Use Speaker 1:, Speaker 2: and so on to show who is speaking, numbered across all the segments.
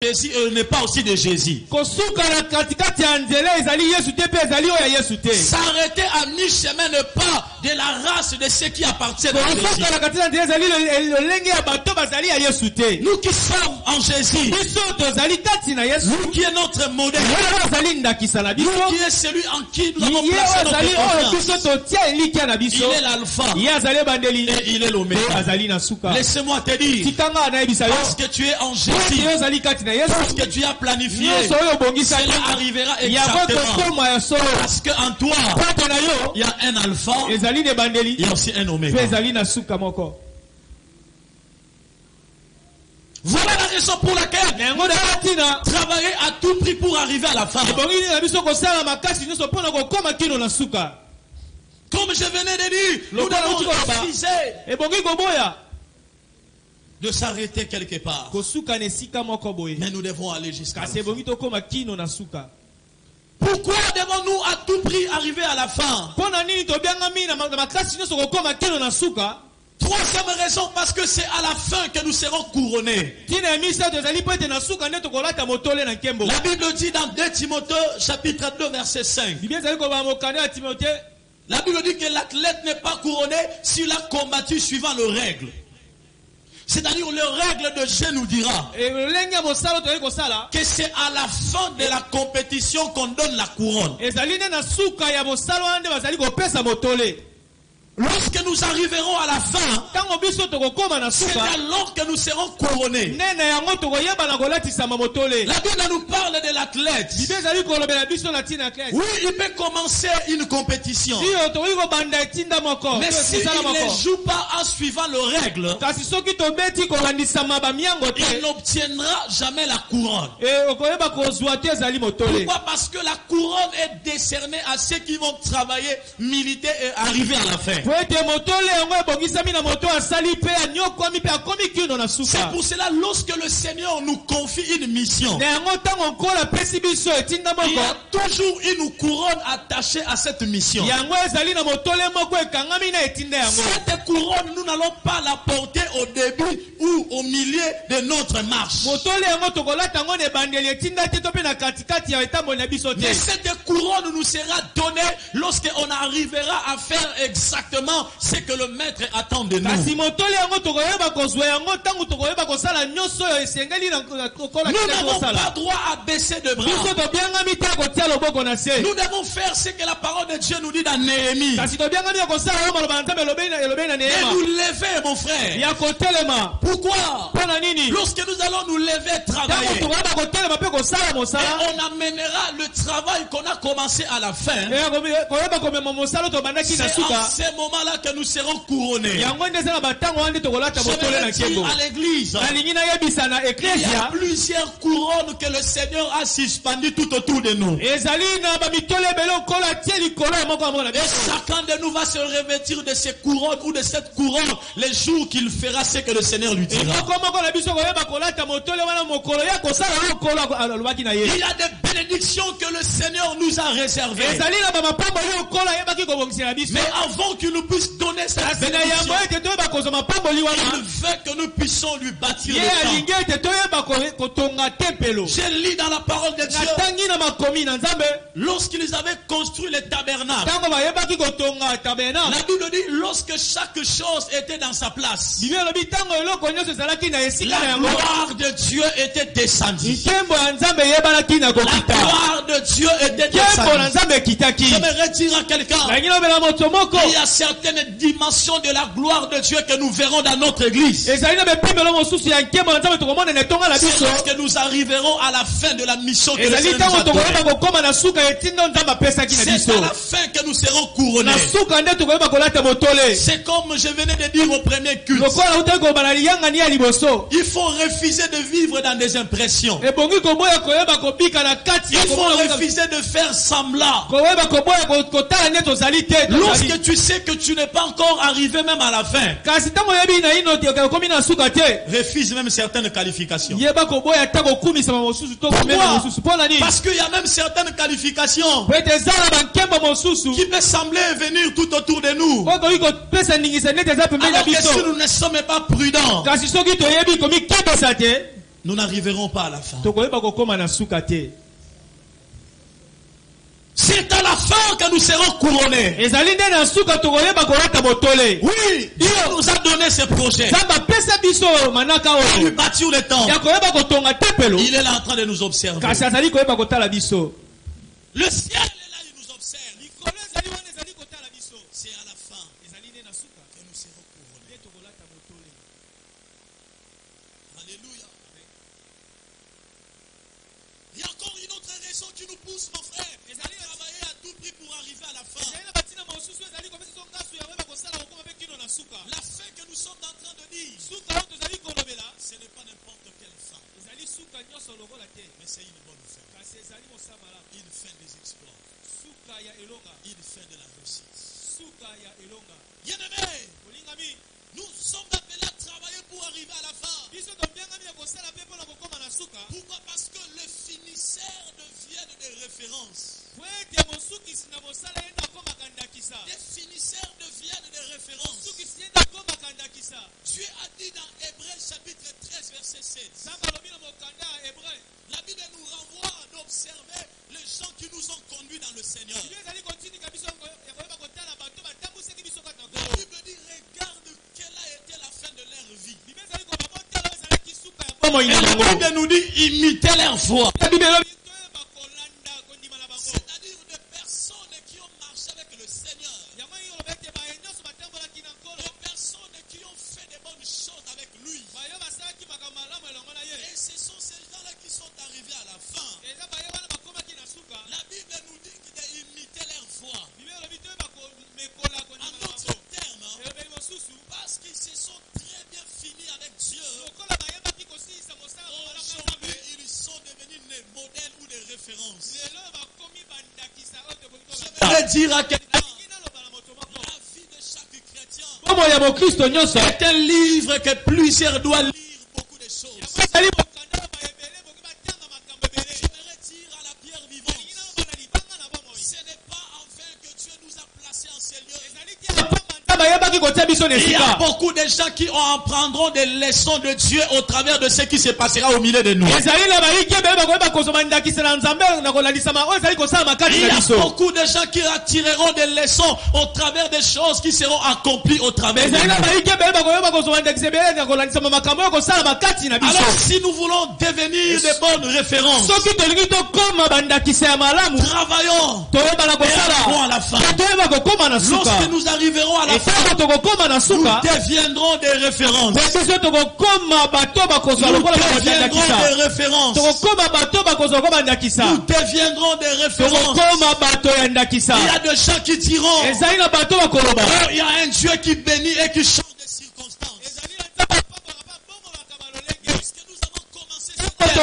Speaker 1: Jésus n'est pas aussi de Jésus. S'arrêter à mi-chemin n'est pas de la race de ceux qui appartiennent à Jésus. Nous qui sommes en Jésus, nous qui est notre modèle, nous qui est celui en qui nous avons placé notre confiance. Il est l'alpha et il est l'oméga. Laissez-moi te dire, parce que tu es en Jésus, parce que tu as planifié, cela arrivera exactement. Parce qu'en toi, il y a un alpha, il y a aussi un oméga. Voilà la raison pour laquelle travailler à tout prix pour arriver à la fin. Comme je venais de dire, nous devons refuser de s'arrêter quelque part. Mais nous devons aller jusqu'à la fin. Pourquoi devons-nous à tout prix arriver à la fin? Troisième raison, parce que c'est à la fin que nous serons couronnés. La Bible dit dans 2 Timothée chapitre 2 verset 5. La Bible dit que l'athlète n'est pas couronné s'il a combattu suivant les règles. C'est-à-dire le règle de Dieu nous dira que c'est à la fin de la compétition qu'on donne la couronne. Lorsque nous arriverons à la fin, c'est alors que nous serons couronnés. La Bible nous parle de l'athlète. Oui, il peut commencer une compétition. Mais s'il ne joue pas en suivant le règle, il n'obtiendra jamais la couronne. Pourquoi? Parce que la couronne est décernée à ceux qui vont travailler, militer et arriver à la fin. C'est pour cela, lorsque le Seigneur nous confie une mission, il y a toujours une couronne attachée à cette mission. Cette couronne, nous n'allons pas la porter au début ou au milieu de notre marche. Mais cette couronne nous sera donnée lorsqu'on arrivera à faire exactement ce que le maître attend de nous. Nous n'avons pas droit à baisser de bras. Nous devons faire ce que la parole de Dieu nous dit dans Néhémie. Et nous lever, mon frère. Pourquoi? Lorsque nous allons nous lever travailler, et on amènera le travail qu'on a commencé à la fin, c'est à ce moment-là que nous serons couronnés. Je vais dire à l'église, il y a plusieurs couronnes que le Seigneur a suspendues tout autour de nous. Et chacun de nous va se revêtir de ces couronnes ou de cette couronne les jours qu'il fera ce que le Seigneur lui dira. Il y a des bénédictions que le Seigneur nous a réservées. Mais avant qu'il nous puisse donner cette bénédiction, il veut que nous puissions lui bâtir le temple. Je lis dans la parole de Dieu, lorsqu'ils avaient construit le tabernacle, la Bible dit, lorsque chaque chose était dans sa place, la gloire de Dieu était descendue. La gloire de Dieu était descendue. J'aimerais dire à quelqu'un, il y a certaines dimensions de la gloire de Dieu que nous verrons dans notre église. C'est lorsque nous arriverons à la fin de la mission que le Seigneur nous a donnée. C'est à la fin que nous serons couronnés. C'est comme je venais de dire au premier culte. Il faut refuser de vivre dans des impressions. Il faut refuser de faire semblant. Lorsque tu sais que tu n'es pas encore arrivé même à la fin, refuse même certaines qualifications. Pourquoi? Parce qu'il y a même certaines qualifications qui peuvent sembler venir tout autour de nous. Alors que si nous ne sommes pas prudents,
Speaker 2: nous n'arriverons pas à la fin. C'est à la fin que nous serons couronnés. Oui, Dieu nous a donné ce projet. Il lui bâtit le temps. Il est là en train de nous observer. Le ciel est là, il nous observe. C'est à la fin que nous serons couronnés. Alléluia. Il y a encore une autre raison qui nous pousse, mon frère. Travailler à tout prix pour arriver à la fin. La fin que nous sommes en train de dire, ce n'est pas n'importe quelle fin. Mais c'est une bonne fin. Une fin des exploits. Une fin de la réussite. Bien-aimés, nous sommes appelés à travailler pour arriver à la fin. Pourquoi? Parce que les finisseurs deviennent des références. Les finisseurs deviennent des références. Dieu a dit dans Hébreux chapitre 13 verset 7. La Bible nous renvoie à observer les gens qui nous ont conduits dans le Seigneur. La Bible dit, regarde quelle a été la fin de leur vie. Et la Bible nous dit, imitez leur foi. C'est-à-dire des personnes qui ont marché avec le Seigneur. Des personnes qui ont fait des bonnes choses avec lui. Et ce sont ces gens-là qui sont arrivés à la fin. La Bible nous dit d'imiter leur foi. En d'autres termes, parce qu'ils se sont très bien finis avec Dieu, aujourd'hui ils sont devenus des modèles ou des références. Je vais dire à quelqu'un, la vie de chaque chrétien est un livre que plusieurs doivent lire beaucoup de choses. J'aimerais dire à la pierre vivante, ce n'est pas en vain que Dieu nous a placés en ces lieux. Il y a beaucoup de gens qui en prendront des leçons de Dieu au travers de ce qui se passera au milieu de nous. Il y a beaucoup de gens qui attireront des leçons au travers des choses qui seront accomplies au travers de nous. Alors si nous voulons devenir de bonnes références, travaillons et arriverons à la fin. Lorsque nous arriverons à la fin, nous deviendrons des références. Nous deviendrons des références. Nous deviendrons des références. Il y a des gens qui diront, il y a un Dieu qui bénit et qui change de circonstances. Lorsque nous avons commencé cette terre, il y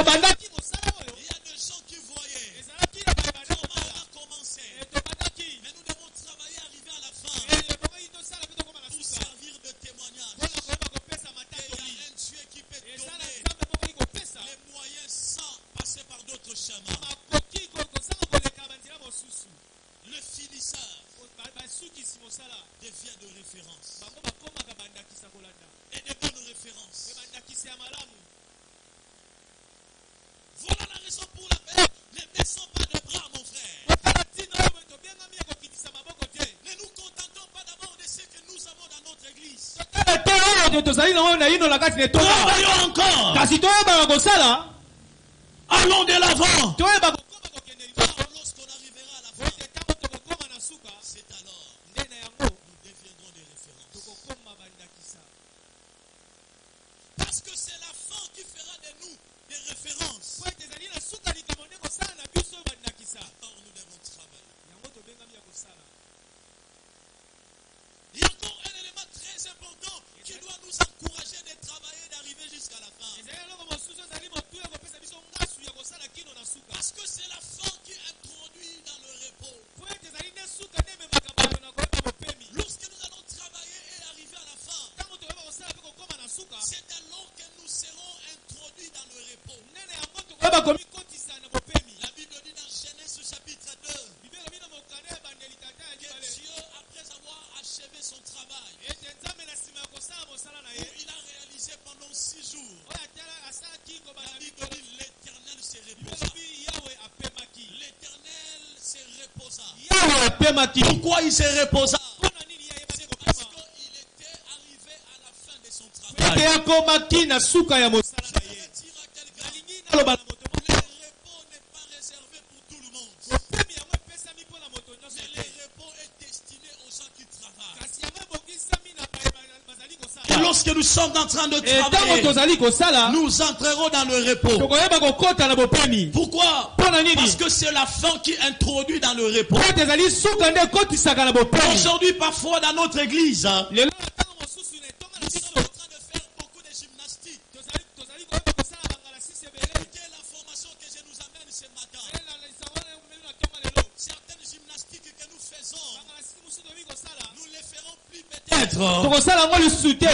Speaker 2: a des gens qui voyaient comment on a commencé. Mais nous devons travailler, arriver à la fin pour servir de témoignage. Et il y a un Dieu qui peut donner les moyens sans passer par d'autres chemins. Le finisseur devient de référence. Et de bonnes références. Voilà la raison pour laquelle ne baissons pas de bras, mon frère. Ne nous contentons pas d'abord de ce que nous avons dans notre église. Travaillons encore. Allons de l'avant. Lorsqu'on arrivera à la fin, c'est alors nous deviendrons des références. Parce que c'est la fin qui fera de nous des références. Alors nous devons travailler. Il y a encore un élément très important qui doit nous encourager de travailler, d'arriver jusqu'à la fin. Parce que c'est la fin qui introduit dans le repos. Lorsque nous allons travailler et arriver à la fin, c'est alors que nous serons introduits dans le repos. Pourquoi il s'est reposé? Parce qu'il était arrivé à la fin de son travail. Je veux dire à quelqu'un, le repos n'est pas réservé pour tout le monde. Mais le repos est destiné aux gens qui travaillent. Et lorsque nous sommes en train de travailler, nous entrerons dans le repos. Pourquoi? Parce que c'est la fin qui introduit dans le repos. Aujourd'hui, parfois dans notre église, nous sommes en train de faire beaucoup de gymnastique. Écoutez la formation que je nous amène ce matin. Certaines gymnastiques que nous faisons, nous les ferons plus peut-être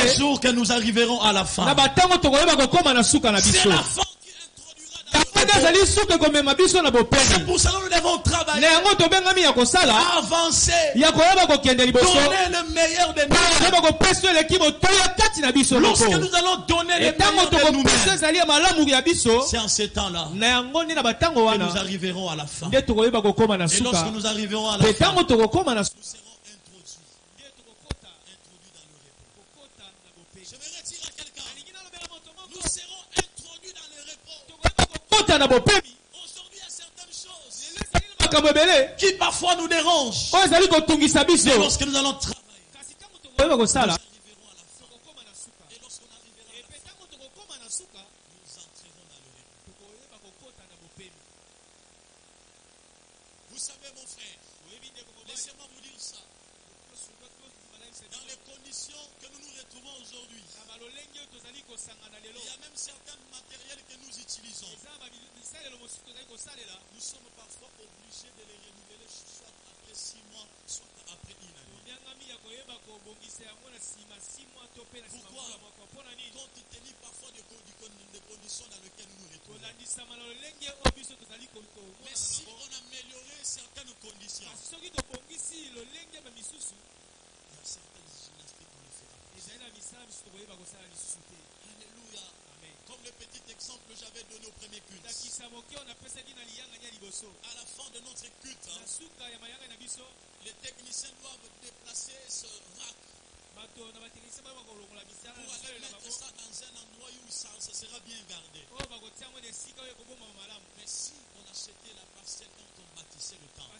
Speaker 2: le jour que nous arriverons à la fin. C'est la fin qui introduira dans le repos. C'est pour ça que nous devons travailler, avancer, donner le meilleur de nous. Lorsque nous allons donner le meilleur de nous-mêmes, c'est en ce temps-là que nous arriverons à la fin. Et lorsque nous arriverons à la fin, nous serons introduits dans le repos. J'aimerais dire à quelqu'un, nous serons introduits dans le repos. Aujourd'hui, il y a certaines choses qui parfois nous dérangent. Mais lorsque nous allons travailler, nous arriverons à la fin. Et lorsqu'on arrivera à la fin, nous entrerons dans le repos. Vous savez, mon frère, laissez-moi vous dire ça. Dans les conditions que nous nous retrouvons aujourd'hui, il y a même certains matériels que nous utilisons. Nous sommes parfois obligés de les renouveler soit après 6 mois, soit après 1 année. Pourquoi? Compte tenu parfois des conditions dans lesquelles nous nous retrouvons. Mais si on améliorait certaines conditions, il y a certaines gymnastiques qu'on le fera. Alléluia. Comme le petit exemple que j'avais donné au premier culte. À la fin de notre culte, les techniciens doivent déplacer ce rack pour aller mettre ça dans un endroit où ça sera bien gardé. Mais si on achetait la parcelle quand on bâtissait le temple,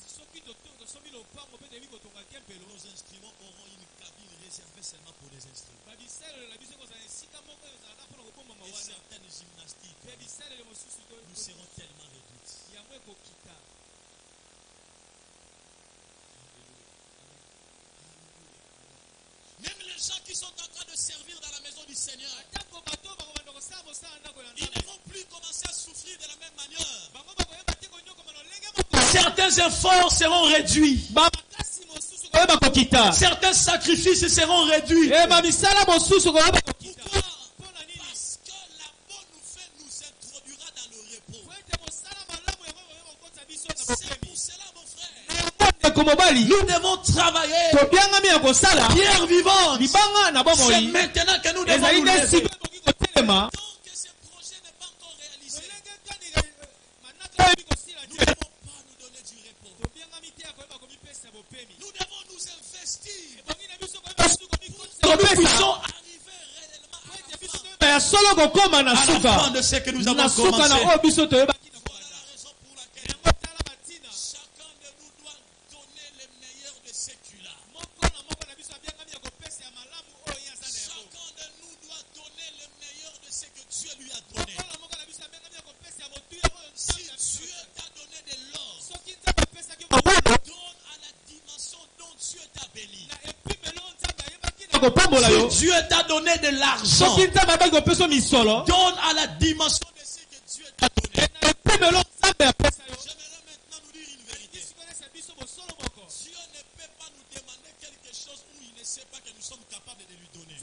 Speaker 2: nos instruments auront une cabine réservée seulement pour les instruments. Et certaines gymnastiques, nous serons tellement réduites. Même les gens qui sont en train de servir dans la maison du Seigneur, ils ne vont plus commencer à souffrir de la même manière. Certains efforts seront réduits. Certains sacrifices seront réduits. Pourquoi? Parce que la bonne nouvelle nous introduira dans le repos. C'est pour cela, mon frère, nous devons travailler. Pierre vivante. C'est maintenant que nous devons nous lever. Tant que ce projet n'est pas encore réalisé, nous ne devons pas nous donner du repos. Nous devons nous investir pour que nous puissions arriver réellement à la fin de ce que nous avons commencé. Voilà la raison pour laquelle chacun de nous doit donner le meilleur de ce qu'il a. Chacun de nous doit donner le meilleur de ce que Dieu lui a donné. Si Dieu t'a donné de l'or, donne à la dimension dont Dieu t'a béni. Si Dieu t'a donné de l'argent, donne à la dimension de ce que Dieu t'a donné. J'aimerais maintenant nous dire une vérité. Dieu ne peut pas nous demander quelque chose où il ne sait pas que nous sommes capables de lui donner.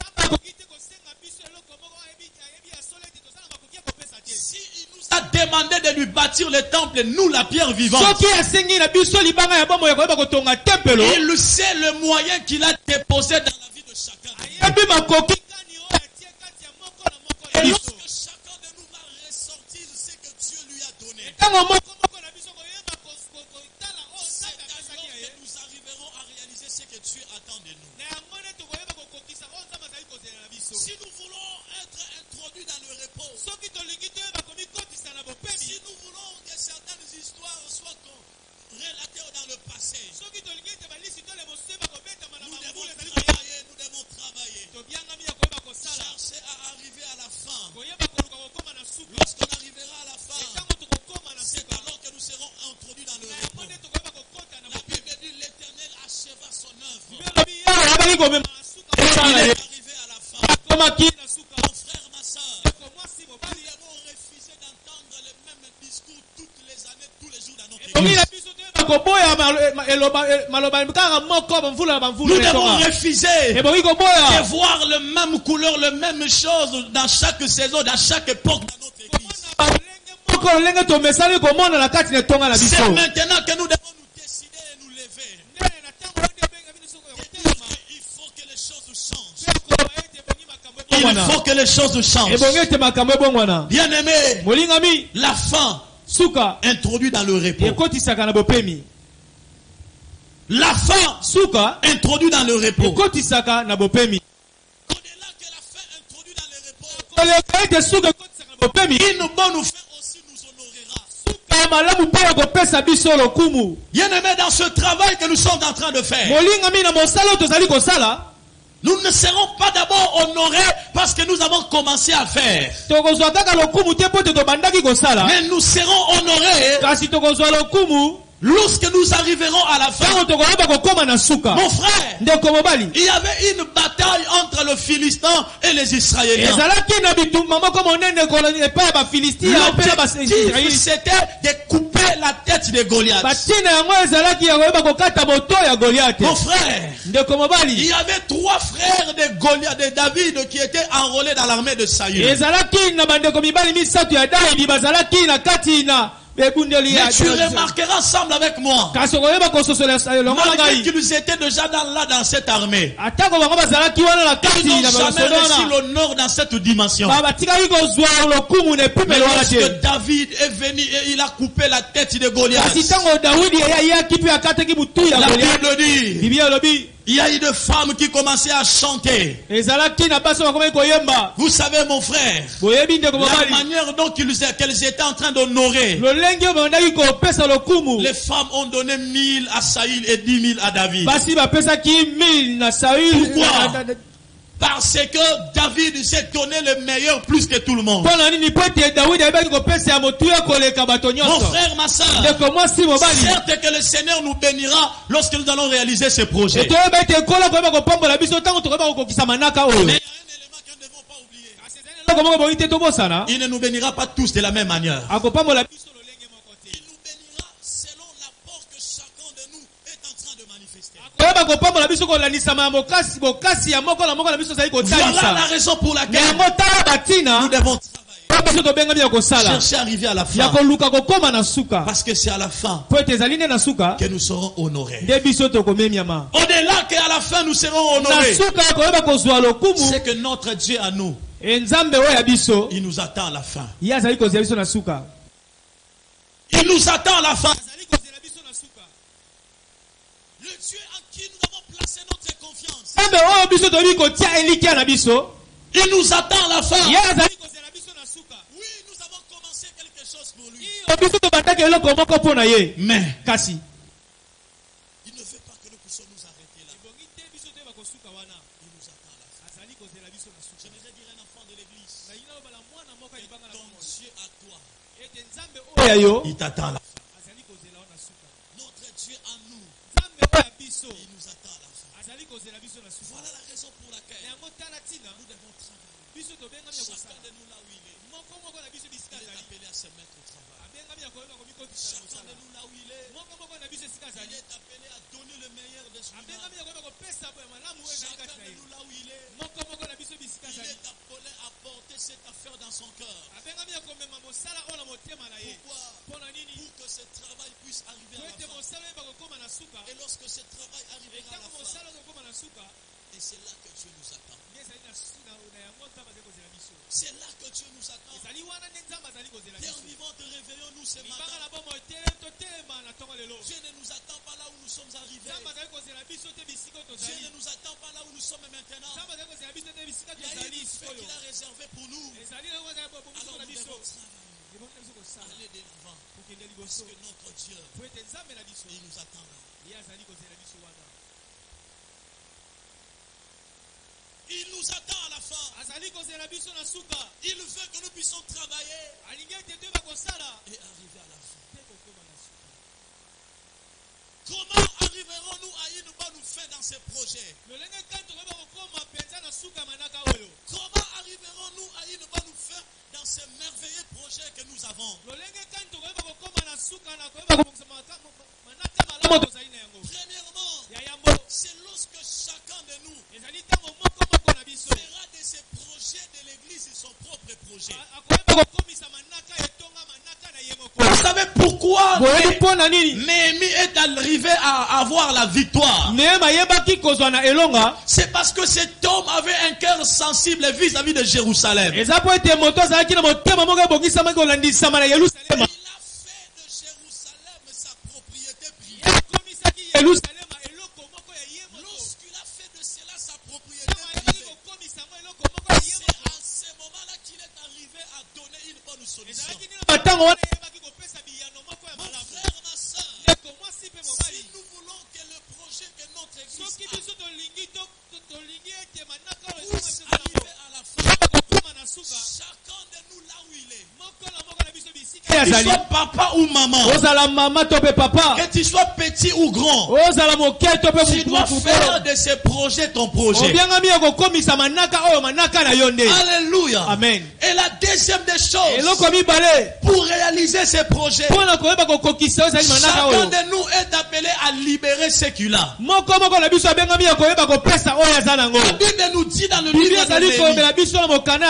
Speaker 2: Si il nous a demandé de lui bâtir le temple, nous la pierre vivante, il sait le moyen qu'il a déposé dans la vie de chacun. Et lorsque chacun de nous va ressortir ce que Dieu lui a donné, cette année Dieu attend de nous. Si nous voulons être introduits dans le repos, si nous voulons que certaines histoires soient relatées dans le passé, nous devons travailler. Chercher à arriver à la fin. Lorsqu'on arrivera à la fin, c'est alors que nous serons introduits dans le repos. La Bible dit l'Éternel acheva son œuvre. Il est arrivé à la fin. Mon frère, ma soeur, nous devons refuser d'entendre les mêmes discours toutes les années, tous les jours dans notre église. Nous devons refuser de voir la même couleur, la même chose dans chaque saison, dans chaque époque dans notre église. C'est maintenant que nous devons nous décider et nous lever. Il faut que les choses changent. Il faut que les choses changent. Bien-aimé, la fin introduit dans le repos. La fin introduit dans le repos. Au-delà que la fin introduit dans le repos, une bonne fin aussi nous honorera. Bien-aimé, dans ce travail que nous sommes en train de faire, nous ne serons pas d'abord honorés parce que nous avons commencé à faire. Mais nous serons honorés lorsque nous arriverons à la fin. Mon frère, il y avait une bataille entre le Philistin et les Israéliens. L'objectif, c'était de couper la tête de Goliath. Mon frère, il y avait 3 frères de Goliath, de David, qui étaient enrôlés dans l'armée de Saül. Mais tu remarqueras ensemble avec moi, malgré qu'ils étaient déjà dans cette armée, ils n'ont jamais reçu l'honneur dans cette dimension. Mais lorsque David est venu et il a coupé la tête de Goliath, la Bible dit, il y a eu des femmes qui commençaient à chanter. Vous savez, mon frère, la manière dont qu'elles étaient en train d'honorer, les femmes ont donné 1000 à Saül et 10 000 à David. Pourquoi? Parce que David s'est donné le meilleur plus que tout le monde. Mon frère, ma soeur, certes que le Seigneur nous bénira lorsque nous allons réaliser ce projet. Mais il y a un élément que nous ne devons pas oublier. Il ne nous bénira pas tous de la même manière. Il nous bénira selon l'apport que chacun de nous est en train de manifester. Voilà la raison pour laquelle nous devons chercher à arriver à la fin. Parce que c'est à la fin que nous serons honorés. Au-delà qu'à la fin nous serons honorés, c'est que notre Dieu à nous, il nous attend à la fin. Il nous attend à la fin. Le Dieu en qui nous avons placé notre confiance, il nous attend à la fin. Oui, nous avons commencé quelque chose pour lui. Mais il ne veut pas que nous puissions nous arrêter là. Il nous attend à la fin. J'aimerais dire un enfant de l'église, ton Dieu à toi, il t'attend à la fin. Notre Dieu à nous, il nous attend à la fin. Voilà la raison pour laquelle nous devons travailler. Chacun de nous là où il est, il est appelé à se mettre au travail. Chacun de nous là où il est appelé à donner le meilleur de son âme. Chacun de nous là où il est appelé à porter cette affaire dans son cœur. Pourquoi? Pour que ce travail puisse arriver à la fin. Et lorsque ce travail arrivera à la fin, et c'est là que Dieu nous attend. C'est là que Dieu nous attend. Père vivant, réveillons-nous ce matin. Dieu ne nous attend pas là où nous sommes arrivés. Dieu ne nous attend pas là où nous sommes maintenant. Il y a une fête qu'il a réservée pour nous. Alors nous devons travailler. Aller de l'avant. Parce que notre Dieu, il nous attend là. Il nous attend à la fin. Il veut que nous puissions travailler et arriver à la fin. Comment arriverons-nous à une bonne fin dans ces projets? Comment arriverons-nous à une bonne fin dans ces merveilleux projets que nous avons? Premièrement, c'est lorsque chacun de nous fera de ces projets de l'église son propre projet. Vous savez pourquoi Néhémie est arrivé à avoir la victoire? C'est parce que cet homme avait un cœur sensible vis-à-vis de Jérusalem. Il a fait de Jérusalem sa propriété privée. Lorsqu'il a fait de cela sa propriété privée, c'est à ce moment-là qu'il est arrivé à donner une bonne solution. Mon frère, ma soeur, si nous voulons que le projet que notre église puisse arriver à la fin, chacun de nous là où il est, que tu sois papa ou maman, que tu sois petit ou grand, tu dois faire de ces projets ton projet. Alléluia.
Speaker 1: Amen.
Speaker 2: Et la deuxième des choses, pour réaliser ces projets, chacun de nous est appelé à libérer ce qu'il a. La Bible nous dit dans le livre de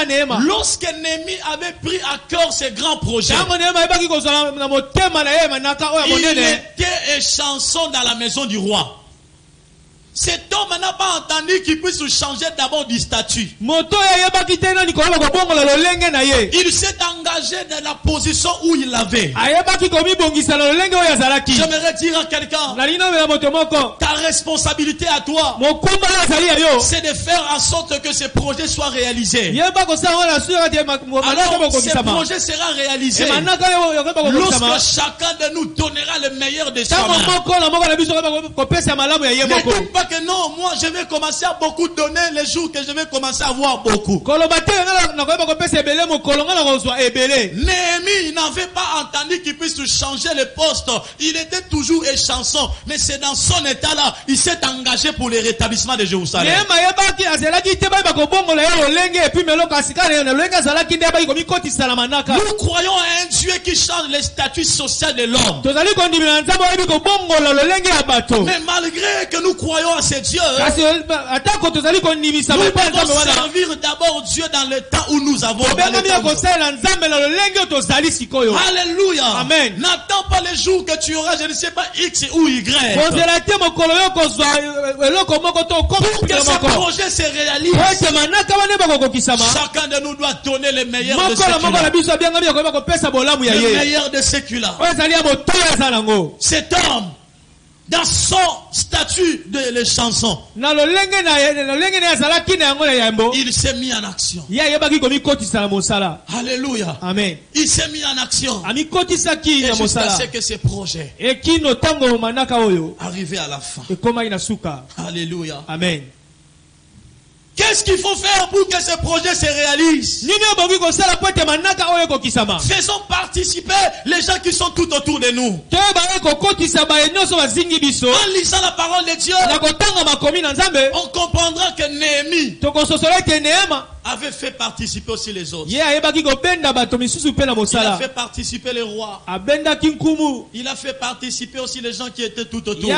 Speaker 2: Néhémie, lorsque Néhémie avait pris à cœur ces grands projets, il était chanson dans la maison du roi. Cet homme n'a pas entendu qu'il puisse changer d'abord du statut. Il s'est engagé dans la position où il avait. J'aimerais dire à quelqu'un, ta responsabilité à toi, c'est de faire en sorte que ce projet soit réalisé. Alors, ce projet sera réalisé lorsque chacun de nous donnera le meilleur de soi-même. Que non, moi je vais commencer à beaucoup donner les jours que je vais commencer à avoir beaucoup. Néhémie n'avait pas entendu qu'il puisse changer le poste. Il était toujours échanson. Mais c'est dans son état-là, il s'est engagé pour le rétablissement de Jérusalem. Nous croyons à un Dieu qui change le statut social de l'homme. Mais malgré que nous croyons à ce Dieu, nous devons servir d'abord Dieu dans le temps où nous avons. Alléluia.
Speaker 1: Amen.
Speaker 2: N'attends pas les jours que tu auras, je ne sais pas, X ou Y. Pour que ce projet se réalise, chacun de nous doit donner le meilleur de ce qu'il a. Cet homme, dans son statut de les chansons, il s'est mis en action. Alléluia.
Speaker 1: Amen.
Speaker 2: Il s'est mis en action. Et jusqu'à ce que ces projets arrivent à la fin. Alléluia.
Speaker 1: Amen.
Speaker 2: Qu'est-ce qu'il faut faire pour que ce projet se réalise? Faisons participer les gens qui sont tout autour de nous. En lisant la parole de Dieu, on comprendra que Néhémie avait fait participer aussi les autres. Il a fait participer les rois. Il a fait participer aussi les gens qui étaient tout autour. Et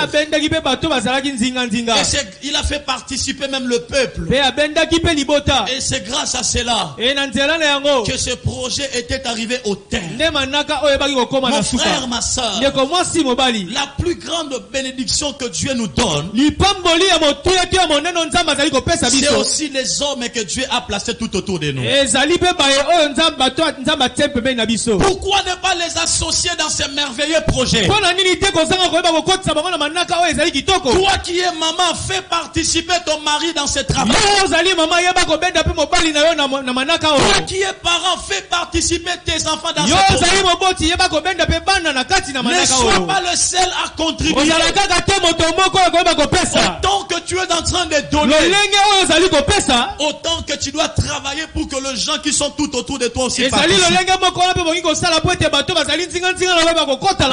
Speaker 2: il a fait participer même le peuple. Et c'est grâce à cela que ce projet était arrivé au terme. Mon frère, ma soeur, la plus grande bénédiction que Dieu nous donne, c'est aussi les hommes que Dieu a placés placés tout autour de nous. Pourquoi ne pas les associer dans ces merveilleux projets? Toi qui es maman, fais participer ton mari dans ce travail. Toi qui es parent, fais participer tes enfants dans ce travail. Ne sois pas le seul à contribuer. Autant que tu es en train de donner, autant que tu dois travailler pour que les gens qui sont tout autour de toi aussi participent.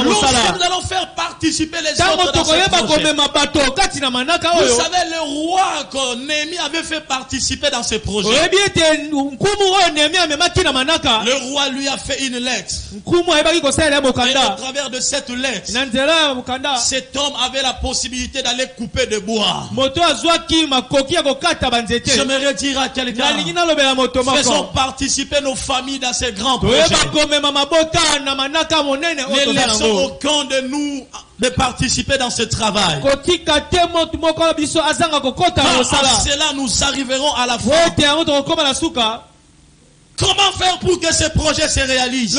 Speaker 2: Lorsque nous allons faire participer les autres dans ce projet. Vous savez, le roi que Néhémie avait fait participer dans ce projet. Le roi lui a fait une lettre. Et au travers de cette lettre, cet homme avait la possibilité d'aller couper de bois. J'aimerais dire à quelqu'un, faisons participer nos familles dans ces grands projets. Ne laissons aucun de nous de participer dans ce travail. À cela, nous arriverons à la fin. Comment faire pour que ce projet se réalise?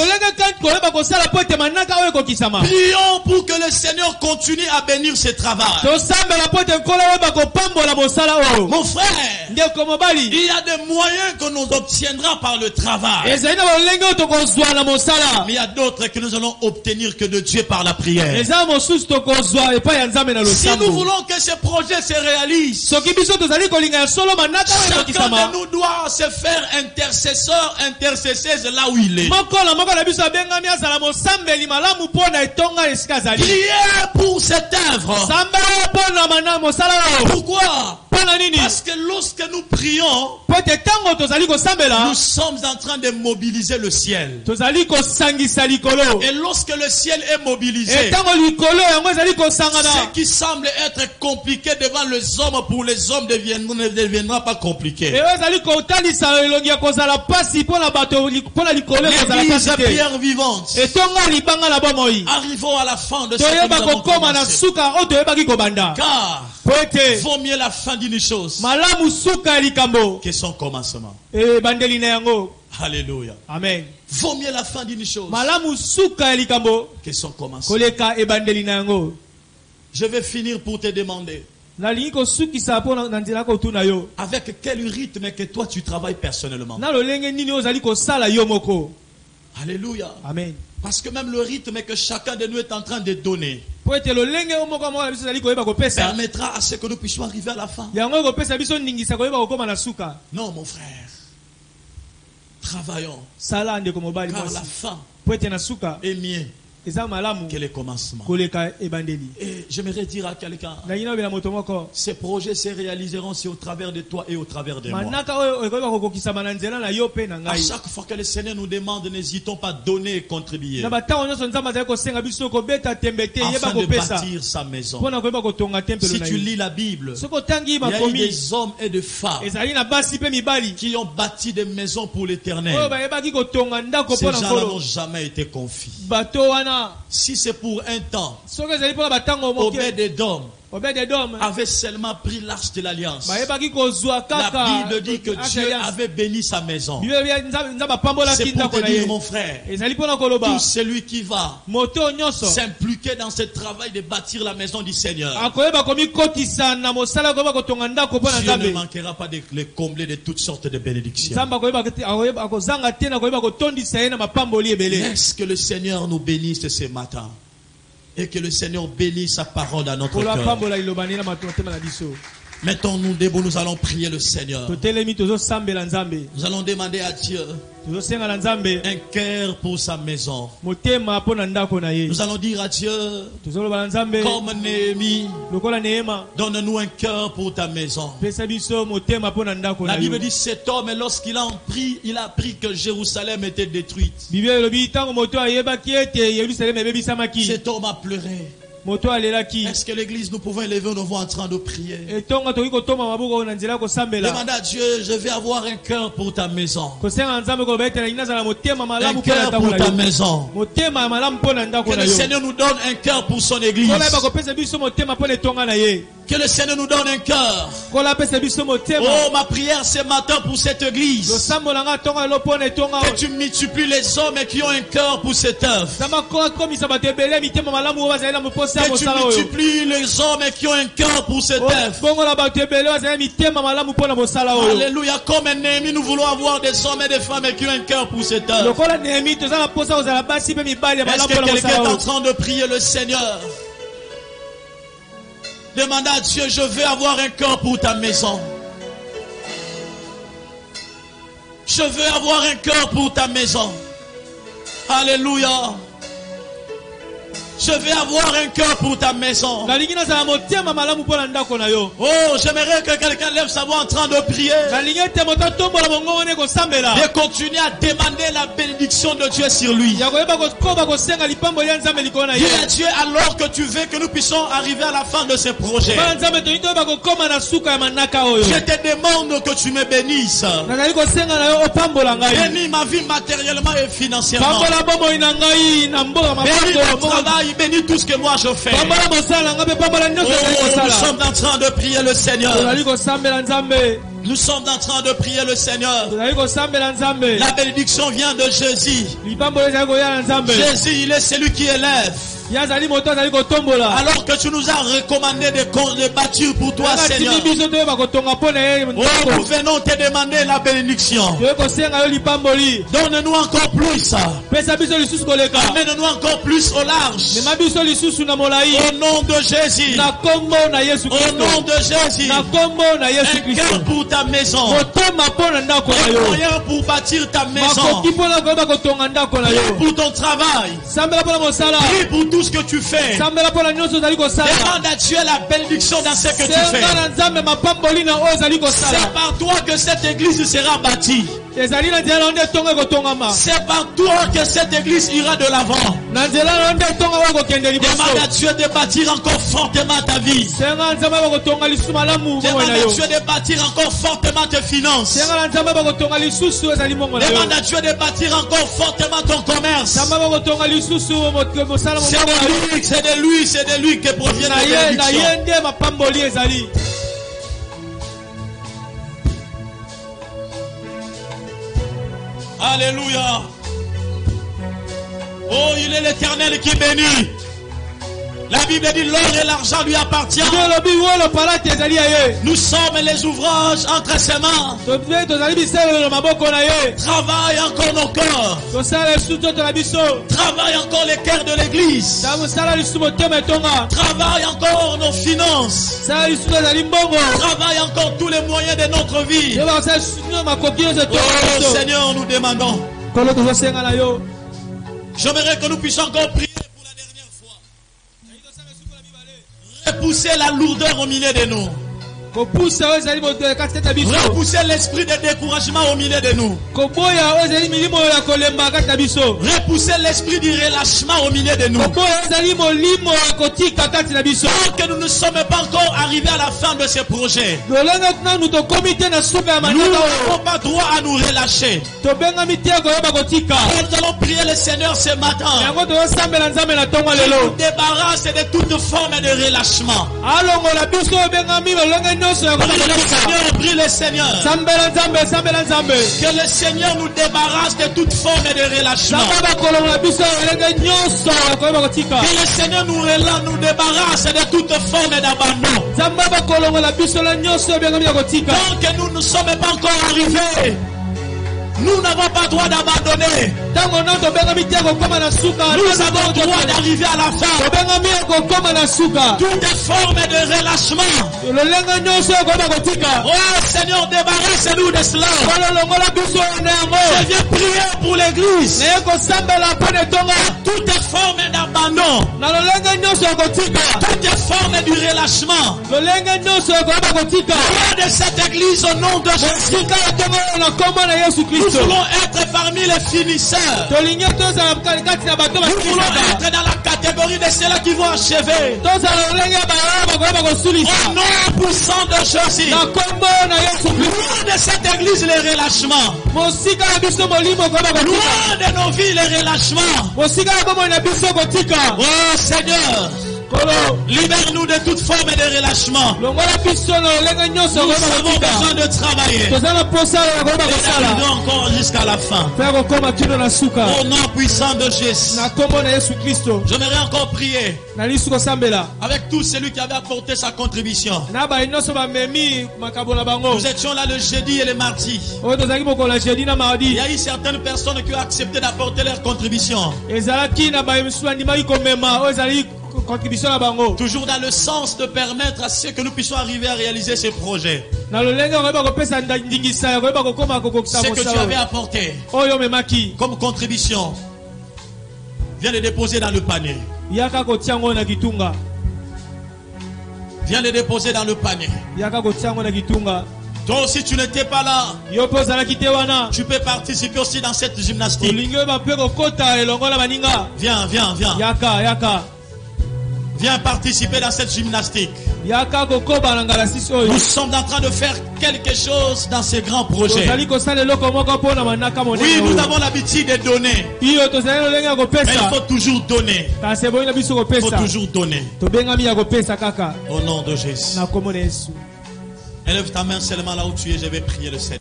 Speaker 2: Prions pour que le Seigneur continue à bénir ce travail. Mon frère, il y a des moyens que nous obtiendrons par le travail. Mais il y a d'autres que nous allons obtenir que de Dieu par la prière. Si nous voulons que ce projet se réalise, chacun de nous doit se faire intercesseur, intercesseuse là où il est. Priez pour cette œuvre. Pourquoi? Parce que lorsque nous prions, nous sommes en train de mobiliser le ciel. Et lorsque le ciel est mobilisé, ce qui semble être compliqué devant les hommes, pour les hommes ne deviendra pas compliqué. L'église Pierre vivante. Arrivons à la fin de ce que nous avons commencé. Car vaut mieux la fin d'une chose que son commencement. Alléluia.
Speaker 1: Amen.
Speaker 2: Vaut mieux la fin d'une chose que son commencement. Je vais finir pour te demander, avec quel rythme que toi tu travailles personnellement? Alléluia.
Speaker 1: Amen.
Speaker 2: Parce que même le rythme que chacun de nous est en train de donner permettra à ce que nous puissions arriver à la fin. Non, mon frère. Travaillons. Car la fin est mieux que le commencement. Et j'aimerais dire à quelqu'un, ces projets se réaliseront si au travers de toi et au travers de moi. À chaque fois que le Seigneur nous demande, n'hésitons pas à donner et contribuer afin de bâtir sa maison. Si tu lis la Bible, il y a eu des hommes et des femmes qui ont bâti des maisons pour l'Éternel. Ces gens n'ont jamais été confis. Si c'est pour un temps, Obed-Edom avait seulement pris l'arche de l'alliance. La Bible dit que Dieu avait béni sa maison. C'est pour te dire, mon frère, tout celui qui va s'impliquer dans ce travail de bâtir la maison du Seigneur, Dieu ne manquera pas de le combler de toutes sortes de bénédictions. Laisse que le Seigneur nous bénisse ce matin. Et que le Seigneur bénisse sa parole à notre cœur. Mettons-nous debout, nous allons prier le Seigneur. Nous allons demander à Dieu un cœur pour sa maison. Nous allons dire à Dieu, comme Néhémie, donne-nous un cœur pour ta maison. La Bible dit, cet homme, lorsqu'il a appris que Jérusalem était détruite, cet homme a pleuré. Est-ce que l'église, nous pouvons élever nos voix en train de prier? Demande à Dieu, je vais avoir un cœur pour ta maison. Un cœur pour ta maison. Que le Seigneur nous donne un cœur pour son église. Que le Seigneur nous donne un cœur. Oh, ma prière ce matin pour cette église. Que tu multiplies les hommes qui ont un cœur pour cette œuvre. Que tu multiplies les hommes qui ont un cœur pour cette œuvre. Alléluia. Comme Néhémie, nous voulons avoir des hommes et des femmes qui ont un cœur pour cette œuvre. Est-ce que quelqu'un est en train de prier le Seigneur? Demande à Dieu, je veux avoir un cœur pour ta maison. Je veux avoir un cœur pour ta maison. Alléluia. Je vais avoir un cœur pour ta maison. Oh, j'aimerais que quelqu'un lève sa voix en train de prier. Et continuer à demander la bénédiction de Dieu sur lui. Dis à Dieu alors que tu veux que nous puissions arriver à la fin de ce projet. Je te demande que tu me bénisses. Bénis ma vie matériellement et financièrement. Bénis mon travail. Bénis tout ce que moi je fais. Oh, nous sommes en train de prier le Seigneur. Nous sommes en train de prier le Seigneur. La bénédiction vient de Jésus. Jésus, il est celui qui élève. Alors que tu nous as recommandé de bâtir pour toi, Seigneur. Oh, nous venons te demander la bénédiction. Donne-nous encore plus. Amène-nous encore plus au large. Au nom de Jésus. Au nom de Jésus. Un cœur pour ta maison. Un moyen pour bâtir ta maison. Pour ton travail. Prie pour tout ce que tu fais. Demande à Dieu la bénédiction dans ce que tu fais. C'est par toi que cette église sera bâtie. C'est par toi que cette église ira de l'avant. Demande à Dieu de bâtir encore fortement ta vie. Demande à Dieu de bâtir encore fortement tes finances. Demande à Dieu de bâtir encore fortement ton commerce. C'est de lui que provient la bénédiction. Alléluia. Oh, il est l'Éternel qui bénit. La Bible dit l'or et l'argent lui appartient. Nous sommes les ouvrages entre ses mains. Travaille encore nos corps. Travaille encore les cœurs de l'église. Travaille encore nos finances. Travaille encore tous les moyens de notre vie. Oh Seigneur, nous demandons. J'aimerais que nous puissions encore prier. Repousser la lourdeur au milieu de nous. Repousser l'esprit de découragement au milieu de nous. Repousser l'esprit du relâchement au milieu de nous. Tant que nous ne sommes pas encore arrivés à la fin de ce projet, nous n'avons pas droit à nous relâcher. Nous allons prier le Seigneur ce matin. Nous débarrasse de toute forme de relâchement. Seigneur, prie le Seigneur. Que le Seigneur nous débarrasse de toute forme de relâchement. Que le Seigneur nous débarrasse de toute forme d'abandon. Tant que nous ne sommes pas encore arrivés, nous n'avons pas droit d'abandonner. Nous avons droit d'arriver à la fin. Toute forme de relâchement. Oh Seigneur, débarrasse-nous de cela. Je viens prier pour l'église. Toute forme d'abandon. Toute forme de relâchement. Loin de cette église au nom de Jésus. Nous voulons être parmi les finisseurs. Nous voulons être dans la catégorie de ceux-là qui vont achever. Au nom puissant de Jésus. Loin de cette église les relâchements. Loin de nos vies les relâchements. Oh Seigneur. Libère-nous de toute forme de relâchement. Nous avons besoin de travailler. Et d'arriver encore jusqu'à la fin. Au nom puissant de Jésus. J'aimerais encore prier avec tout celui qui avait apporté sa contribution. Nous étions là le jeudi et le mardi. Il y a eu certaines personnes qui ont accepté d'apporter leur contribution. Toujours dans le sens de permettre à ceux que nous puissions arriver à réaliser ces projets. Ce que tu avais apporté comme contribution, viens le déposer dans le panier. Viens le déposer dans le panier. Toi aussi tu n'étais pas là. Tu peux participer aussi dans cette gymnastique. Viens. Viens participer dans cette gymnastique. Nous sommes en train de faire quelque chose dans ces grands projets. Oui, nous avons l'habitude de donner. Mais il faut toujours donner. Il faut toujours donner. Au nom de Jésus. Élève ta main seulement là où tu es, je vais prier le Seigneur.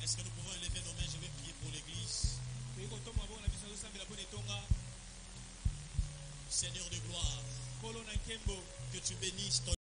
Speaker 2: Est-ce que nous pouvons élever nos mains? Je vais prier pour l'église. Seigneur de gloire, que tu bénisses ton